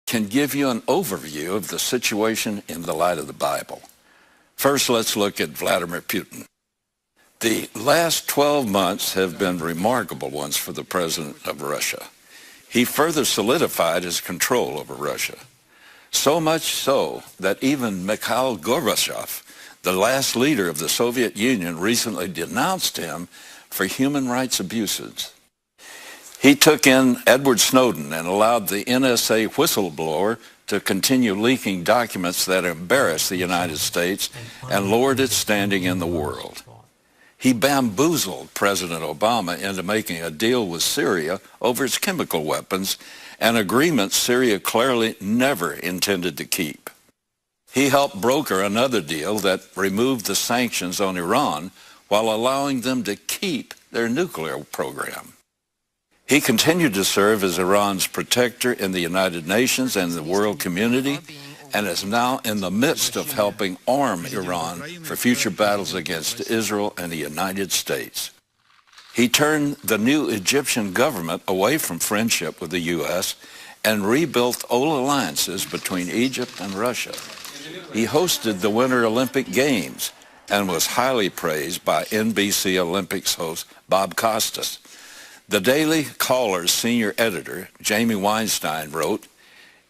can give you an overview of the situation in the light of the Bible. First, let's look at Vladimir Putin. The last 12 months have been remarkable ones for the president of Russia. He further solidified his control over Russia. So much so that even Mikhail Gorbachev, the last leader of the Soviet Union, recently denounced him for human rights abuses. He took in Edward Snowden and allowed the NSA whistleblower to continue leaking documents that embarrassed the United States and lowered its standing in the world. He bamboozled President Obama into making a deal with Syria over its chemical weapons, an agreement Syria clearly never intended to keep. He helped broker another deal that removed the sanctions on Iran while allowing them to keep their nuclear program. He continued to serve as Iran's protector in the United Nations and the world community, and is now in the midst of helping arm Iran for future battles against Israel and the United States. He turned the new Egyptian government away from friendship with the U.S. and rebuilt old alliances between Egypt and Russia. He hosted the Winter Olympic Games and was highly praised by NBC Olympics host Bob Costas. The Daily Caller's senior editor, Jamie Weinstein, wrote,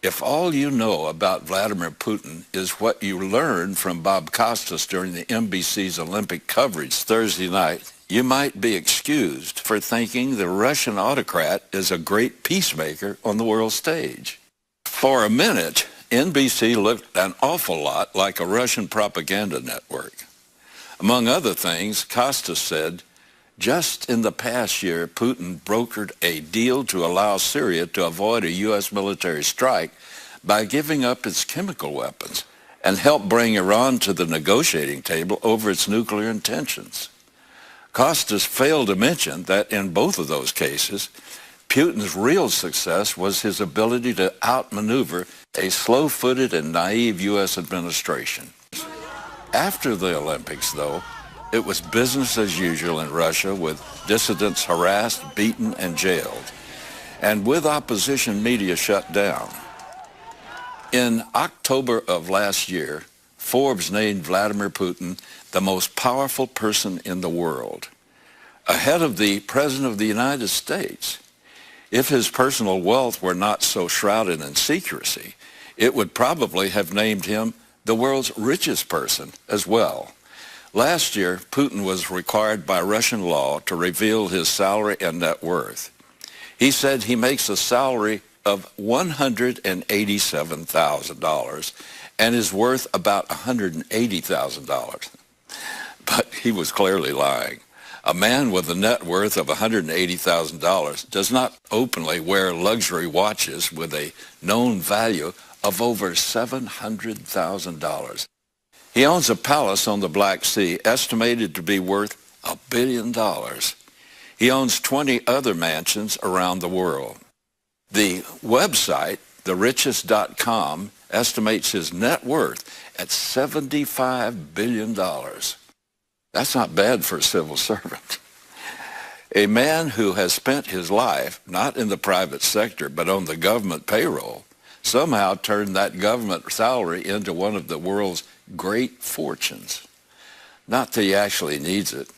"If all you know about Vladimir Putin is what you learned from Bob Costas during the NBC's Olympic coverage Thursday night, you might be excused for thinking the Russian autocrat is a great peacemaker on the world stage." For a minute, NBC looked an awful lot like a Russian propaganda network. Among other things, Costas said, just in the past year, Putin brokered a deal to allow Syria to avoid a U.S. military strike by giving up its chemical weapons and helped bring Iran to the negotiating table over its nuclear intentions. Costas failed to mention that in both of those cases, Putin's real success was his ability to outmaneuver a slow-footed and naive U.S. administration. After the Olympics, though, it was business as usual in Russia, with dissidents harassed, beaten, and jailed, and with opposition media shut down. In October of last year, Forbes named Vladimir Putin the most powerful person in the world, ahead of the President of the United States. If his personal wealth were not so shrouded in secrecy, it would probably have named him the world's richest person as well. Last year, Putin was required by Russian law to reveal his salary and net worth. He said he makes a salary of $187,000 and is worth about $180,000. But he was clearly lying. A man with a net worth of $180,000 does not openly wear luxury watches with a known value of over $700,000. He owns a palace on the Black Sea estimated to be worth $1 billion. He owns 20 other mansions around the world. The website, therichest.com, estimates his net worth at $75 billion. That's not bad for a civil servant. A man who has spent his life not in the private sector but on the government payroll somehow turned that government salary into one of the world's great fortunes. Not that he actually needs it.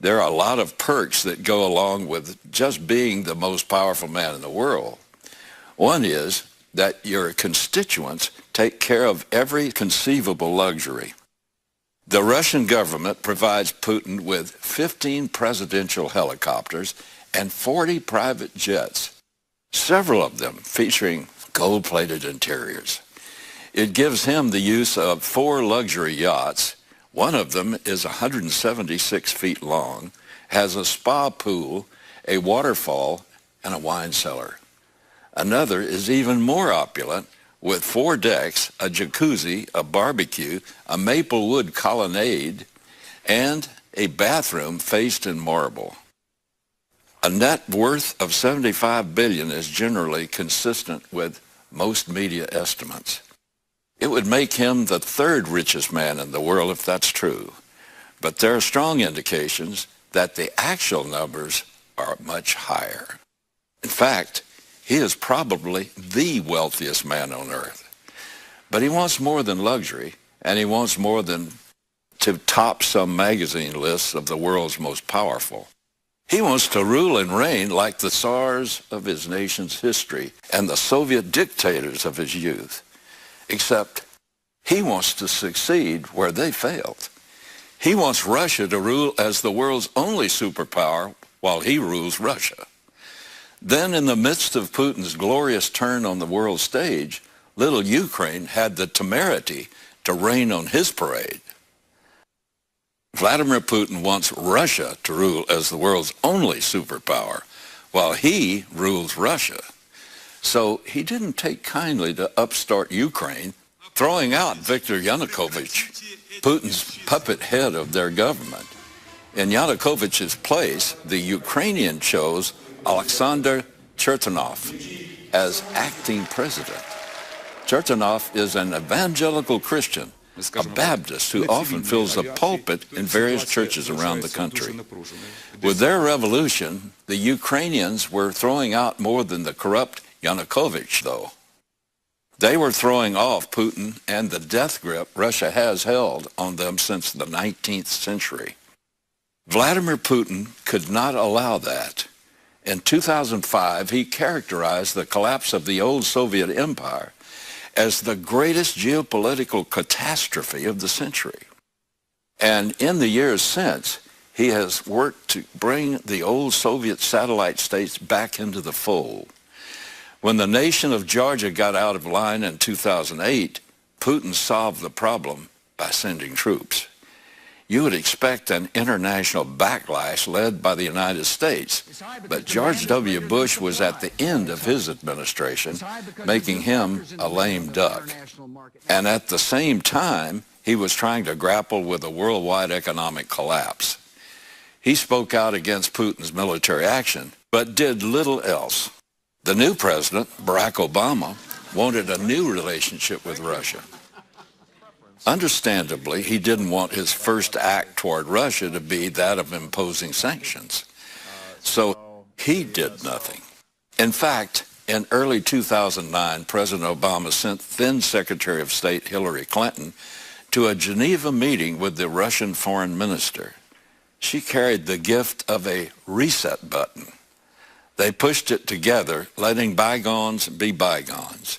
There are a lot of perks that go along with just being the most powerful man in the world. One is that your constituents take care of every conceivable luxury. The Russian government provides Putin with 15 presidential helicopters and 40 private jets, several of them featuring gold-plated interiors. It gives him the use of 4 luxury yachts. One of them is 176 feet long, has a spa pool, a waterfall, and a wine cellar. Another is even more opulent, with 4 decks, a jacuzzi, a barbecue, a maple wood colonnade, and a bathroom faced in marble. A net worth of $75 billion is generally consistent with most media estimates. It would make him the 3rd richest man in the world if that's true. But there are strong indications that the actual numbers are much higher. In fact, He is probably the wealthiest man on earth. But he wants more than luxury, and he wants more than to top some magazine lists of the world's most powerful. He wants to rule and reign like the Tsars of his nation's history and the Soviet dictators of his youth. Except he wants to succeed where they failed. He wants Russia to rule as the world's only superpower while he rules Russia. Then in the midst of Putin's glorious turn on the world stage, little Ukraine had the temerity to rain on his parade. Vladimir Putin wants Russia to rule as the world's only superpower, while he rules Russia. So he didn't take kindly to upstart Ukraine, throwing out Viktor Yanukovych, Putin's puppet head of their government. In Yanukovych's place, the Ukrainian chose Alexander Chertonov as acting president. Chertonov is an evangelical Christian, a Baptist who often fills the pulpit in various churches around the country. With their revolution, the Ukrainians were throwing out more than the corrupt Yanukovych, though. They were throwing off Putin and the death grip Russia has held on them since the 19th century. Vladimir Putin could not allow that. In 2005, he characterized the collapse of the old Soviet empire as the greatest geopolitical catastrophe of the century. And in the years since, he has worked to bring the old Soviet satellite states back into the fold. When the nation of Georgia got out of line in 2008, Putin solved the problem by sending troops. You would expect an international backlash led by the United States, but George W. Bush was at the end of his administration, making him a lame duck. And at the same time, he was trying to grapple with a worldwide economic collapse. He spoke out against Putin's military action, but did little else. The new president, Barack Obama, wanted a new relationship with Russia. Understandably, he didn't want his first act toward Russia to be that of imposing sanctions. So he did nothing. In fact, in early 2009, President Obama sent then Secretary of State Hillary Clinton to a Geneva meeting with the Russian foreign minister. She carried the gift of a reset button. They pushed it together, letting bygones be bygones.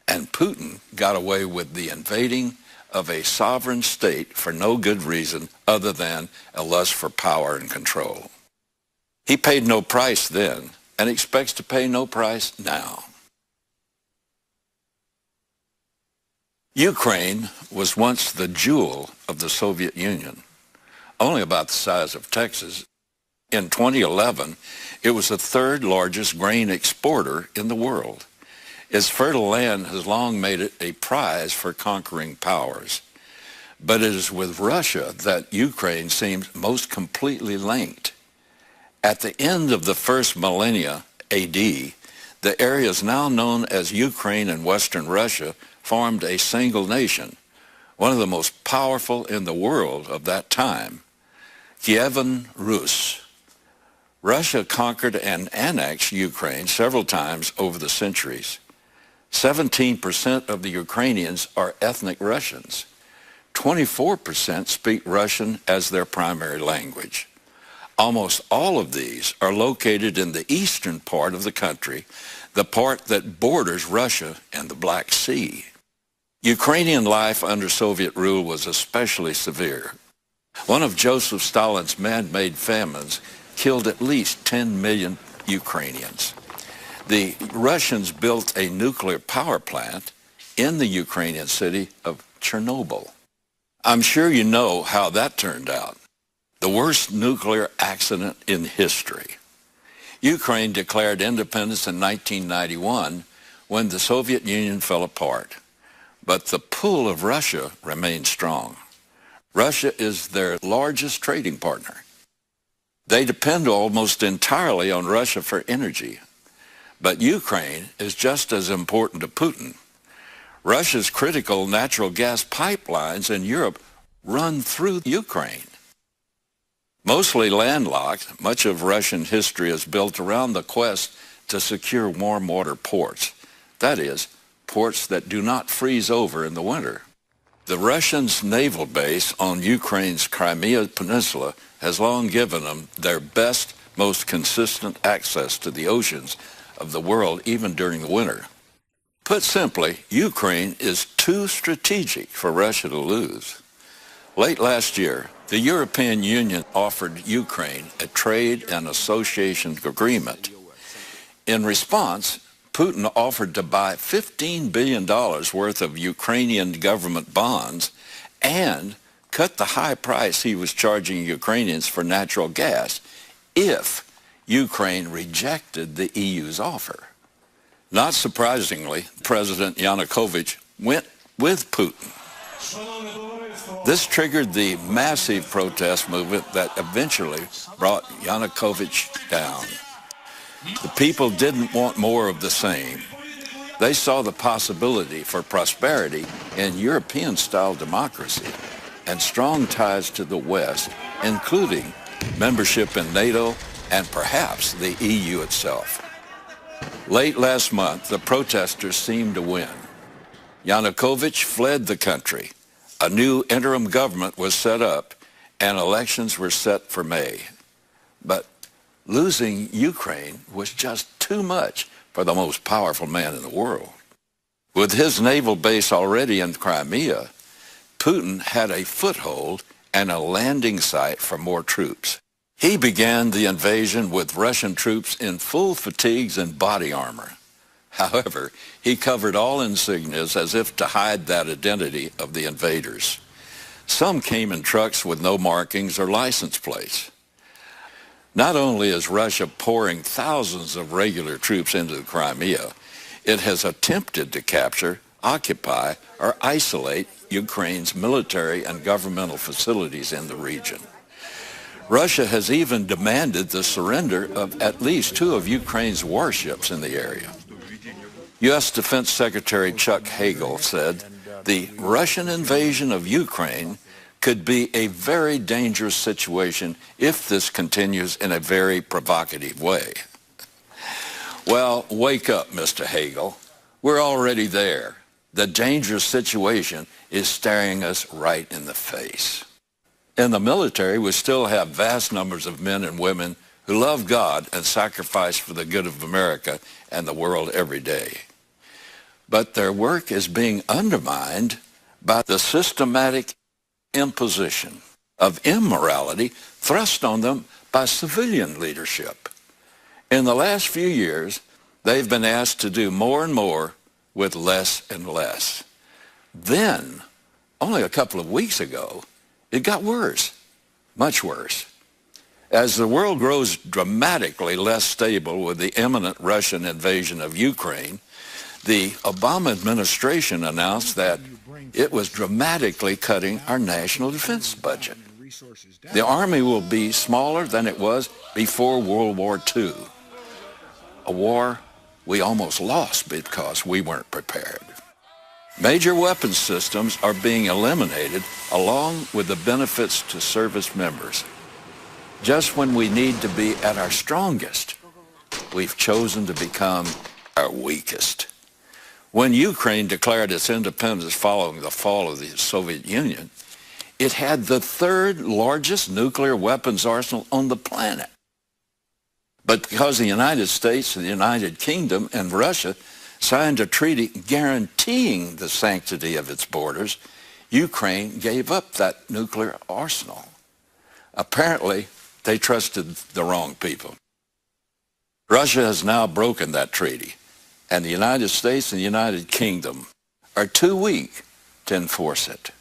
And Putin got away with the invading of a sovereign state for no good reason other than a lust for power and control. He paid no price then and expects to pay no price now. Ukraine was once the jewel of the Soviet Union, only about the size of Texas. In 2011, it was the third largest grain exporter in the world. Its fertile land has long made it a prize for conquering powers. But it is with Russia that Ukraine seems most completely linked. At the end of the first millennia AD, the areas now known as Ukraine and Western Russia formed a single nation, one of the most powerful in the world of that time, Kievan Rus. Russia conquered and annexed Ukraine several times over the centuries. 17% of the Ukrainians are ethnic Russians. 24% speak Russian as their primary language. Almost all of these are located in the eastern part of the country, the part that borders Russia and the Black Sea. Ukrainian life under Soviet rule was especially severe. One of Joseph Stalin's man-made famines killed at least 10 million Ukrainians. The Russians built a nuclear power plant in the Ukrainian city of Chernobyl. I'm sure you know how that turned out. The worst nuclear accident in history. Ukraine declared independence in 1991 when the Soviet Union fell apart. But the pull of Russia remained strong. Russia is their largest trading partner. They depend almost entirely on Russia for energy. But Ukraine is just as important to Putin. Russia's critical natural gas pipelines in Europe run through Ukraine. Mostly landlocked, much of Russian history is built around the quest to secure warm water ports. That is, ports that do not freeze over in the winter. The Russians' naval base on Ukraine's Crimea Peninsula has long given them their best, most consistent access to the oceans of the world, even during the winter. Put simply, Ukraine is too strategic for Russia to lose. Late last year, the European Union offered Ukraine a trade and association agreement. In response, Putin offered to buy $15 billion worth of Ukrainian government bonds and cut the high price he was charging Ukrainians for natural gas if Ukraine rejected the EU's offer. Not surprisingly, President Yanukovych went with Putin. This triggered the massive protest movement that eventually brought Yanukovych down. The people didn't want more of the same. They saw the possibility for prosperity in European-style democracy and strong ties to the West, including membership in NATO and perhaps the EU itself. Late last month, the protesters seemed to win. Yanukovych fled the country. A new interim government was set up, and elections were set for May. But losing Ukraine was just too much for the most powerful man in the world. With his naval base already in Crimea, Putin had a foothold and a landing site for more troops. He began the invasion with Russian troops in full fatigues and body armor. However, he covered all insignias as if to hide that identity of the invaders. Some came in trucks with no markings or license plates. Not only is Russia pouring thousands of regular troops into the Crimea, it has attempted to capture, occupy, or isolate Ukraine's military and governmental facilities in the region. Russia has even demanded the surrender of at least 2 of Ukraine's warships in the area. U.S. Defense Secretary Chuck Hagel said the Russian invasion of Ukraine could be a very dangerous situation if this continues in a very provocative way. Well, wake up, Mr. Hagel. We're already there. The dangerous situation is staring us right in the face. In the military, we still have vast numbers of men and women who love God and sacrifice for the good of America and the world every day. But their work is being undermined by the systematic imposition of immorality thrust on them by civilian leadership. In the last few years, they've been asked to do more and more with less and less. Then, only a couple of weeks ago, it got worse, much worse. As the world grows dramatically less stable with the imminent Russian invasion of Ukraine, the Obama administration announced that it was dramatically cutting our national defense budget. The Army will be smaller than it was before World War II, a war we almost lost because we weren't prepared. Major weapons systems are being eliminated along with the benefits to service members. Just when we need to be at our strongest, we've chosen to become our weakest. When Ukraine declared its independence following the fall of the Soviet Union, it had the 3rd largest nuclear weapons arsenal on the planet. But because the United States and the United Kingdom and Russia signed a treaty guaranteeing the sanctity of its borders, Ukraine gave up that nuclear arsenal. Apparently, they trusted the wrong people. Russia has now broken that treaty, and the United States and the United Kingdom are too weak to enforce it.